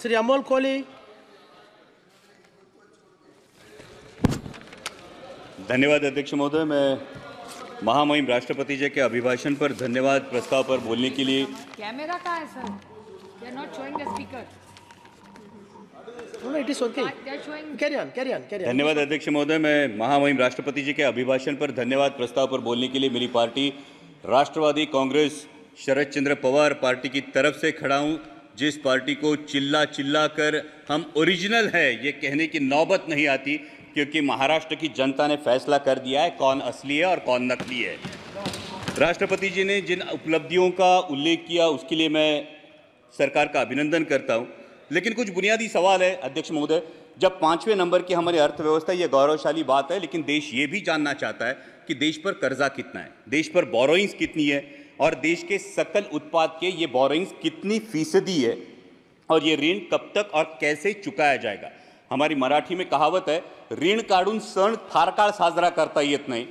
श्री अमोल कोहली। धन्यवाद अध्यक्ष महोदय। मैं महामहिम राष्ट्रपति जी के अभिभाषण पर धन्यवाद प्रस्ताव पर बोलने के लिए। कैमरा कहाँ है sir? They are not showing the speaker. No, it is okay. They are showing. Carry on, carry on, carry on. धन्यवाद अध्यक्ष महोदय। मैं महामहिम राष्ट्रपति जी के अभिभाषण पर धन्यवाद प्रस्ताव पर बोलने के लिए मेरी पार्टी राष्ट्रवादी कांग्रेस शरद चंद्र पवार पार्टी की तरफ से खड़ा हूं, जिस पार्टी को चिल्ला चिल्ला कर हम ओरिजिनल है ये कहने की नौबत नहीं आती, क्योंकि महाराष्ट्र की जनता ने फैसला कर दिया है कौन असली है और कौन नकली है। राष्ट्रपति जी ने जिन उपलब्धियों का उल्लेख किया उसके लिए मैं सरकार का अभिनंदन करता हूं, लेकिन कुछ बुनियादी सवाल है अध्यक्ष महोदय। जब 5वें नंबर की हमारी अर्थव्यवस्था, ये गौरवशाली बात है, लेकिन देश ये भी जानना चाहता है कि देश पर कर्जा कितना है, देश पर बोरोइंग्स कितनी है और देश के सकल उत्पाद के ये बोरोइंग्स कितनी फीसदी है और ये ऋण कब तक और कैसे चुकाया जाएगा। हमारी मराठी में कहावत है, ऋण काढून सण फार काळ साजरा करता येत नाही।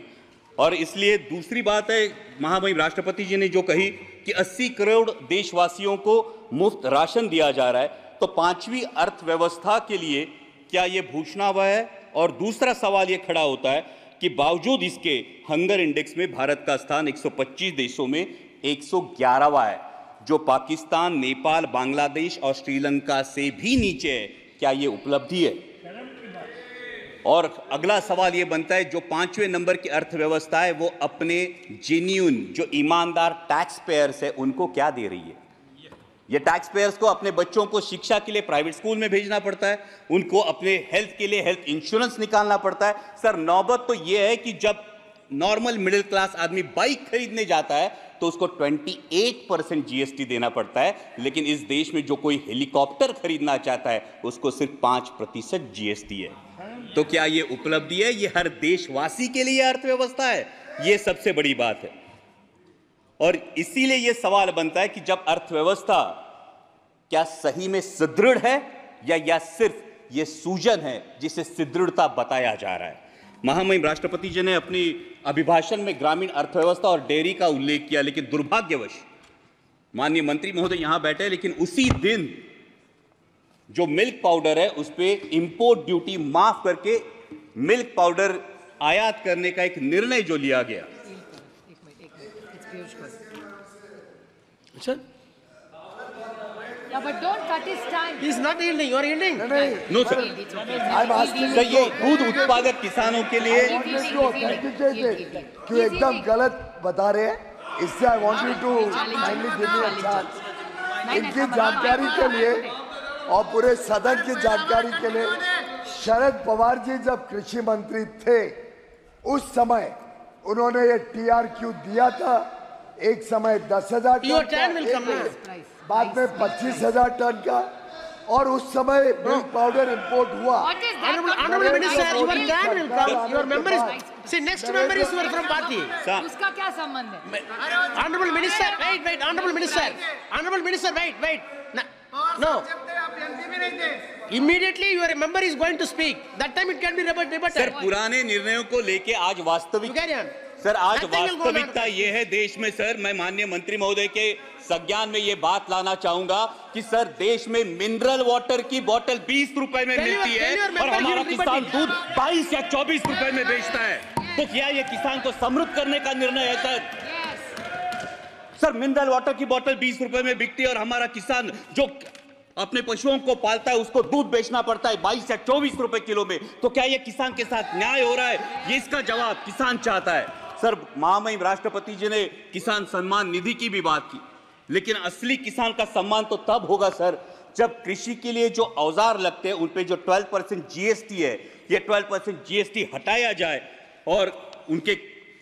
और इसलिए दूसरी बात है, महामहिम राष्ट्रपति जी ने जो कही कि 80 करोड़ देशवासियों को मुफ्त राशन दिया जा रहा है, तो 5वीं अर्थव्यवस्था के लिए क्या ये भूषणावह है? और दूसरा सवाल ये खड़ा होता है कि बावजूद इसके हंगर इंडेक्स में भारत का स्थान 125 देशों में 111वां है, जो पाकिस्तान, नेपाल, बांग्लादेश और श्रीलंका से भी नीचे है। क्या ये उपलब्धि है? और अगला सवाल ये बनता है, जो 5वें नंबर की अर्थव्यवस्था है वो अपने जेन्युइन जो ईमानदार टैक्स पेयर्स है उनको क्या दे रही है? ये टैक्स पेयर्स को अपने बच्चों को शिक्षा के लिए प्राइवेट स्कूल में भेजना पड़ता है, उनको अपने हेल्थ के लिए हेल्थ इंश्योरेंस निकालना पड़ता है। सर, नौबत तो ये है कि जब नॉर्मल मिडिल क्लास आदमी बाइक खरीदने जाता है तो उसको 28% जीएसटी देना पड़ता है, लेकिन इस देश में जो कोई हेलीकॉप्टर खरीदना चाहता है उसको सिर्फ 5% जीएसटी है। तो क्या ये उपलब्धि है? ये हर देशवासी के लिए अर्थव्यवस्था है? ये सबसे बड़ी बात है। और इसीलिए ये सवाल बनता है कि जब अर्थव्यवस्था क्या सही में सुदृढ़ है या सिर्फ ये सूजन है जिसे सुदृढ़ता बताया जा रहा है। महामहिम राष्ट्रपति जी ने अपनी अभिभाषण में ग्रामीण अर्थव्यवस्था और डेयरी का उल्लेख किया, लेकिन दुर्भाग्यवश माननीय मंत्री महोदय यहां बैठे, लेकिन उसी दिन जो मिल्क पाउडर है उस पे इंपोर्ट ड्यूटी माफ करके मिल्क पाउडर आयात करने का एक निर्णय जो लिया गया। Sir, Yeah, but don't cut his time. he is not yielding. You are yielding. No sir, I'm asking sir ये दूध उत्पादक किसानों के लिए क्यों एकदम गलत बता रहे हैं, इससे I want you to kindly give me a chance. इनकी जानकारी के लिए और पूरे सदन की जानकारी के लिए, शरद पवार जी जब कृषि मंत्री थे उस समय उन्होंने ये टीआरक्यू दिया था। एक समय 10,000 Your turn time will come का, now. बाद में 25,000 टन का, और उस समय मिल्क पाउडर इंपोर्ट हुआ। What is that? Honorable Minister, your time will come. Your member is. See, next member is from party. उसका क्या संबंध है? Honorable Minister, wait. Honorable Minister, wait. No. Immediately your member is going to speak. That time it can be rebutted. Sir, पुराने निर्णयों को लेके आज वास्तविक You carry on. सर आज Nothing will go वास्तविकता ये है देश में। सर, मैं माननीय मंत्री महोदय के संज्ञान में ये बात लाना चाहूंगा कि सर देश में मिनरल वाटर की बोतल 20 रुपए में मिलती है और हमारा किसान दूध 22 या 24 रुपए में बेचता है। तो क्या ये किसान को समृद्ध करने का निर्णय है? सर, मिनरल वाटर की बोतल 20 रुपए में बिकती है और हमारा किसान जो अपने पशुओं को पालता है उसको दूध बेचना पड़ता है 22 या 24 रुपए किलो में। तो क्या ये किसान के साथ न्याय हो रहा है? ये इसका जवाब किसान चाहता है। सर, महामहिम राष्ट्रपति जी ने किसान सम्मान निधि की भी बात की, लेकिन असली किसान का सम्मान तो तब होगा सर जब कृषि के लिए जो औजार लगते हैं उन पे जो 12% जीएसटी है, ये 12% जीएसटी हटाया जाए और उनके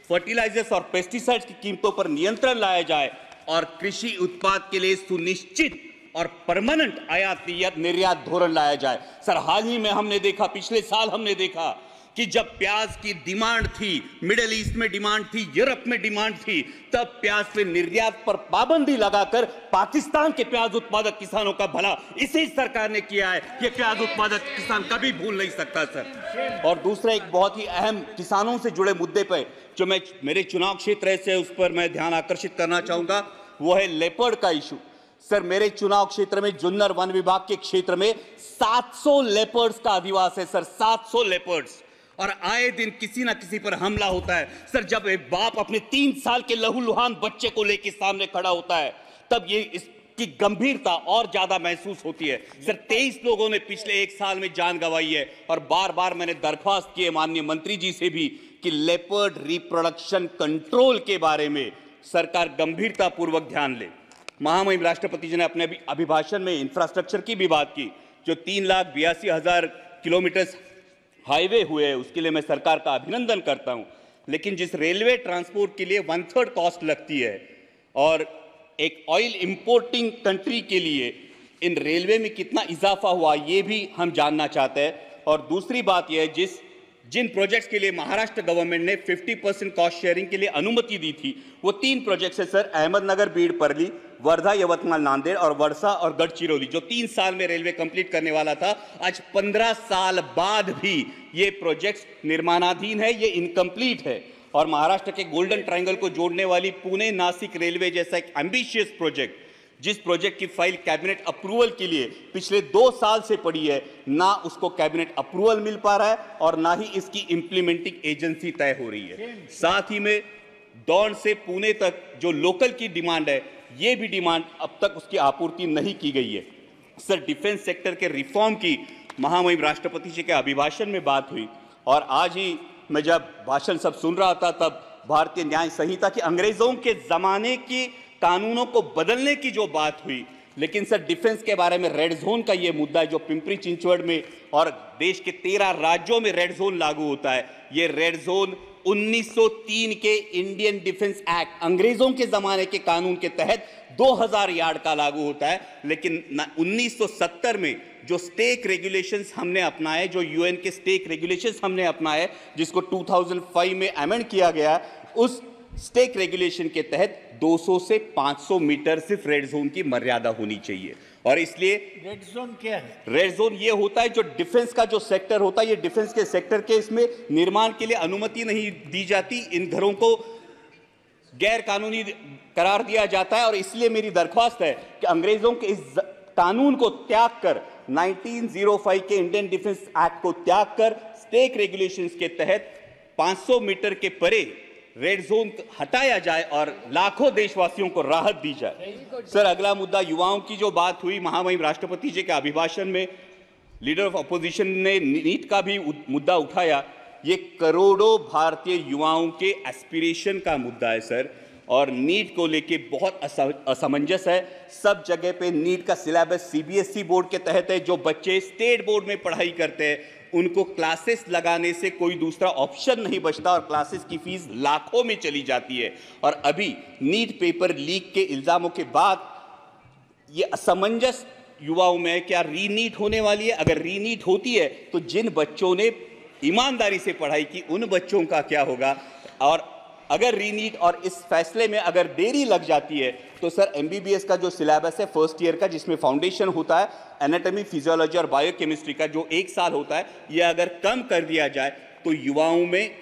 फर्टिलाइजर्स और पेस्टिसाइड्स की कीमतों पर नियंत्रण लाया जाए और कृषि उत्पाद के लिए सुनिश्चित और परमानेंट आयात निर्यात धोरण लाया जाए। सर, हाल ही में हमने देखा, पिछले साल हमने देखा कि जब प्याज की डिमांड थी, मिडिल ईस्ट में डिमांड थी, यूरोप में डिमांड थी, तब प्याज पे निर्यात पर पाबंदी लगाकर पाकिस्तान के प्याज उत्पादक किसानों का भला इसी सरकार ने किया है। ये प्याज उत्पादक किसान कभी भूल नहीं सकता सर। और दूसरा एक बहुत ही अहम किसानों से जुड़े मुद्दे पर जो मेरे चुनाव क्षेत्र से उस पर मैं ध्यान आकर्षित करना चाहूंगा, वो है लेपर्ड का इशू। सर मेरे चुनाव क्षेत्र में जुन्नर वन विभाग के क्षेत्र में 700 लेपर्ड्स का अधिवास है सर, 700 लेपर्ड्स, और आए दिन किसी ना किसी पर हमला होता है सर। जब एक बाप अपने 3 साल के लहूलुहान बच्चे को लेकर सामने खड़ा होता है तब ये इसकी गंभीरता और ज्यादा महसूस होती है सर। 23 लोगों ने पिछले 1 साल में जान गंवाई है, और बार बार मैंने दरख्वास्त की है माननीय मंत्री जी से भी कि लेपर्ड रिप्रोडक्शन कंट्रोल के बारे में सरकार गंभीरता पूर्वक ध्यान ले। महामहिम राष्ट्रपति जी ने अपने अभिभाषण में इंफ्रास्ट्रक्चर की भी बात की। जो 3,82,000 किलोमीटर हाईवे हुए हैं उसके लिए मैं सरकार का अभिनंदन करता हूं, लेकिन जिस रेलवे ट्रांसपोर्ट के लिए 1/3 कॉस्ट लगती है और एक ऑयल इंपोर्टिंग कंट्री के लिए इन रेलवे में कितना इजाफा हुआ ये भी हम जानना चाहते हैं। और दूसरी बात यह है, जिन प्रोजेक्ट्स के लिए महाराष्ट्र गवर्नमेंट ने 50% कॉस्ट शेयरिंग के लिए अनुमति दी थी वो 3 प्रोजेक्ट्स है सर, अहमदनगर बीड परली, वर्धा यवतमाल नांदेड़ और वर्षा और गढ़चिरौली, जो 3 साल में रेलवे कंप्लीट करने वाला था। आज 15 साल बाद भी ये प्रोजेक्ट्स निर्माणाधीन है, ये इनकम्प्लीट है। और महाराष्ट्र के गोल्डन ट्रायंगल को जोड़ने वाली पुणे नासिक रेलवे जैसा एक एम्बिशियस प्रोजेक्ट, जिस प्रोजेक्ट की फाइल कैबिनेट अप्रूवल के लिए पिछले 2 साल से पड़ी है, ना उसको कैबिनेट अप्रूवल मिल पा रहा है और ना ही इसकी इंप्लीमेंटिंग एजेंसी तय हो रही है। साथ ही में दौंड से पुणे तक जो लोकल की डिमांड है, ये भी डिमांड अब तक उसकी आपूर्ति नहीं की गई है सर। डिफेंस सेक्टर के रिफॉर्म की महामहिम राष्ट्रपति जी के अभिभाषण में बात हुई, और आज ही मैं जब भाषण सब सुन रहा था तब भारतीय न्याय संहिता की अंग्रेजों के जमाने की कानूनों को बदलने की जो बात हुई, लेकिन सर डिफेंस के बारे में रेड जोन का ये मुद्दा है जो पिंपरी चिंचवड़ में और देश के 13 राज्यों में रेड जोन लागू होता है। ये रेड जोन 1903 के इंडियन डिफेंस एक्ट, अंग्रेजों के जमाने के कानून के तहत 2000 यार्ड का लागू होता है, लेकिन 1970 में जो स्टेक रेगुलेशंस हमने अपनाए, जो यूएन के स्टेक रेगुलेशंस हमने अपनाए, जिसको 2005 में अमेंड किया गया, उस स्टेक रेगुलेशन के तहत 200 से 500 मीटर सिर्फ रेड जोन की मर्यादा होनी चाहिए। और इसलिए रेड जोन क्या है? रेड जोन ये होता है जो डिफेंस का जो सेक्टर होता है, ये डिफेंस के सेक्टर के इसमें निर्माण के लिए अनुमति नहीं दी जाती, इन घरों को गैर कानूनी करार दिया जाता है। और इसलिए मेरी दरख्वास्त है कि अंग्रेजों के इस कानून को त्याग कर 1905 के इंडियन डिफेंस एक्ट को त्याग कर स्टेक रेगुलेशंस के तहत 500 मीटर के परे रेड जोन हटाया जाए और लाखों देशवासियों को राहत दी जाए। सर अगला मुद्दा युवाओं की जो बात हुई महामहिम राष्ट्रपति जी के अभिभाषण में, लीडर ऑफ अपोजिशन ने नीट का भी मुद्दा उठाया। ये करोड़ों भारतीय युवाओं के एस्पिरेशन का मुद्दा है सर, और नीट को लेके बहुत असमंजस है। सब जगह पे नीट का सिलेबस सीबीएसई बोर्ड के तहत है। जो बच्चे स्टेट बोर्ड में पढ़ाई करते हैं उनको क्लासेस लगाने से कोई दूसरा ऑप्शन नहीं बचता, और क्लासेस की फीस लाखों में चली जाती है। और अभी नीट पेपर लीक के इल्जामों के बाद ये असमंजस युवाओं में है, क्या रीनीट होने वाली है? अगर रीनीट होती है तो जिन बच्चों ने ईमानदारी से पढ़ाई की उन बच्चों का क्या होगा? और अगर रीनीट और इस फैसले में अगर देरी लग जाती है तो सर एमबीबीएस का जो सिलेबस है फर्स्ट ईयर का, जिसमें फाउंडेशन होता है एनाटॉमी, फिजियोलॉजी और बायोकेमिस्ट्री का, जो 1 साल होता है, यह अगर कम कर दिया जाए तो युवाओं में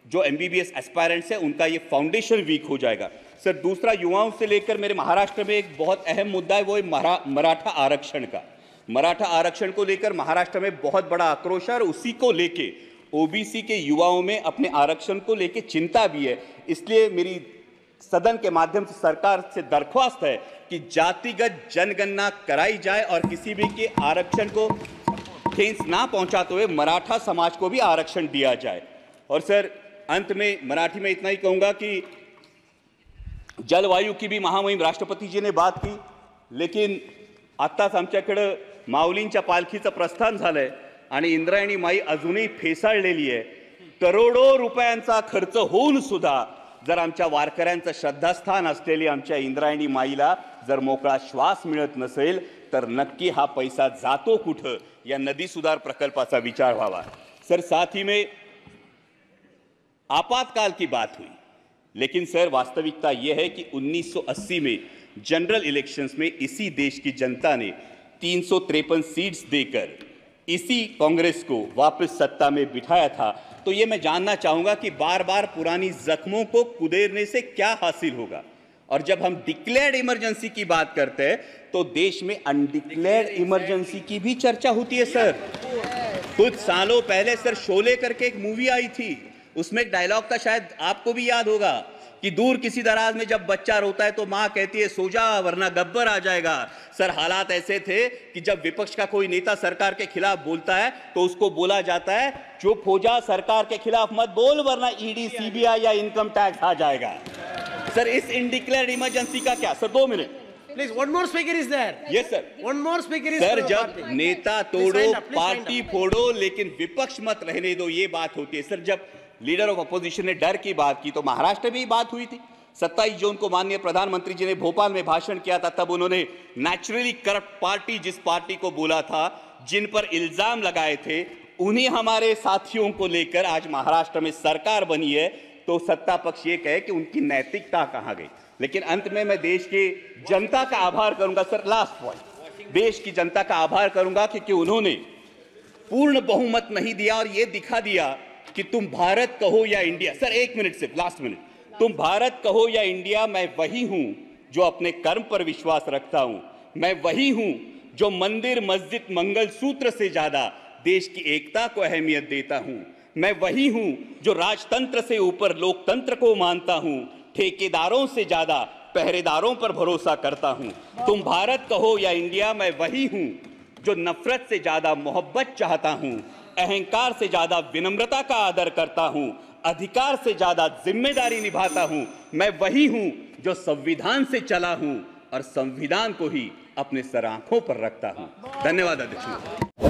जो एमबीबीएस एस्पायरेंट्स है उनका ये फाउंडेशन वीक हो जाएगा। सर दूसरा युवाओं से लेकर मेरे महाराष्ट्र में एक बहुत अहम मुद्दा है, वो है मराठा आरक्षण का। मराठा आरक्षण को लेकर महाराष्ट्र में बहुत बड़ा आक्रोश है और उसी को लेके ओबीसी के युवाओं में अपने आरक्षण को लेकर चिंता भी है। इसलिए मेरी सदन के माध्यम से सरकार से दरख्वास्त है कि जातिगत जनगणना कराई जाए और किसी भी के आरक्षण को ठेस ना पहुंचाते हुए मराठा समाज को भी आरक्षण दिया जाए। और सर अंत में मराठी में इतना ही कहूंगा कि जलवायु की भी महामहिम राष्ट्रपति जी ने बात की, लेकिन आत्ताच आमच्याकडे माऊलींच्या पालखीचं प्रस्थान झालंय आणि इंद्रायणी माई अजूनही फेसाळलेली आहे। करोडो रुपयांचा खर्च होऊन सुद्धा जर आमच्या वारकऱ्यांचं श्रद्धास्थान असलेली आमच्या इंद्रायणी माईला जर मोकळा श्वास मिळत नसेल तर नक्की हा पैसा जातो कुठं, या नदी सुधार प्रकल्पाचा विचार व्हावा। सर साथ ही में आपातकाल की बात हुई, लेकिन सर वास्तविकता यह है कि 1980 में जनरल इलेक्शंस में इसी देश की जनता ने 353 सीट्स देकर इसी कांग्रेस को वापस सत्ता में बिठाया था। तो ये मैं जानना चाहूंगा कि बार बार पुरानी जख्मों को कुदेरने से क्या हासिल होगा? और जब हम डिक्लेयर्ड इमरजेंसी की बात करते हैं तो देश में अनडिक्लेयर्ड इमरजेंसी की भी चर्चा होती है सर। कुछ सालों पहले सर शोले करके एक मूवी आई थी, उसमें एक डायलॉग था, शायद आपको भी याद होगा, कि दूर किसी दराज में जब बच्चा रोता है तो मां कहती है सो जा वरना गब्बर आ जाएगा। सर हालात ऐसे थे कि जब विपक्ष का कोई नेता सरकार के खिलाफ बोलता है तो उसको बोला जाता है चुप हो जा, सरकार के खिलाफ मत बोल वरना ईडी सीबीआई या इनकम टैक्स आ जाएगा। सर इस इनडिक्लेयर्ड इमरजेंसी का क्या? Sir 2 minute Please, one more speaker is there. Yes, sir. One more speaker is sir for जब party. नेता तोड़ो पार्टी फोड़ो लेकिन विपक्ष मत रहने दो, ये बात होती है। सर जब लीडर ऑफ अपोजिशन ने डर की बात की तो महाराष्ट्र में ही बात हुई थी। 27 जून को माननीय प्रधानमंत्री जी ने भोपाल में भाषण किया था, तब उन्होंने नेचुरली करप्ट पार्टी जिस पार्टी को बोला था, जिन पर इल्जाम लगाए थे, उन्हीं हमारे साथियों को लेकर आज महाराष्ट्र में सरकार बनी है। तो सत्ता पक्ष ये कहे कि उनकी नैतिकता कहां गई। लेकिन अंत में मैं देश की जनता का आभार करूंगा सर, लास्ट पॉइंट, देश की जनता का आभार करूंगा क्योंकि उन्होंने पूर्ण बहुमत नहीं दिया और यह दिखा दिया कि तुम भारत कहो या इंडिया। सर 1 मिनट सिर्फ, लास्ट मिनट, तुम भारत कहो या इंडिया, मैं वही हूं जो अपने कर्म पर विश्वास रखता हूं। मैं वही हूं जो मंदिर मस्जिद मंगल सूत्र से ज्यादा देश की एकता को अहमियत देता हूं। मैं वही हूं जो राजतंत्र से ऊपर लोकतंत्र को मानता हूं, ठेकेदारों से ज्यादा पहरेदारों पर भरोसा करता हूं। तुम भारत कहो या इंडिया, मैं वही हूं जो नफरत से ज्यादा मोहब्बत चाहता हूं, अहंकार से ज्यादा विनम्रता का आदर करता हूं, अधिकार से ज्यादा जिम्मेदारी निभाता हूं। मैं वही हूं जो संविधान से चला हूं और संविधान को ही अपने सर आंखों पर रखता हूं। धन्यवाद अध्यक्ष।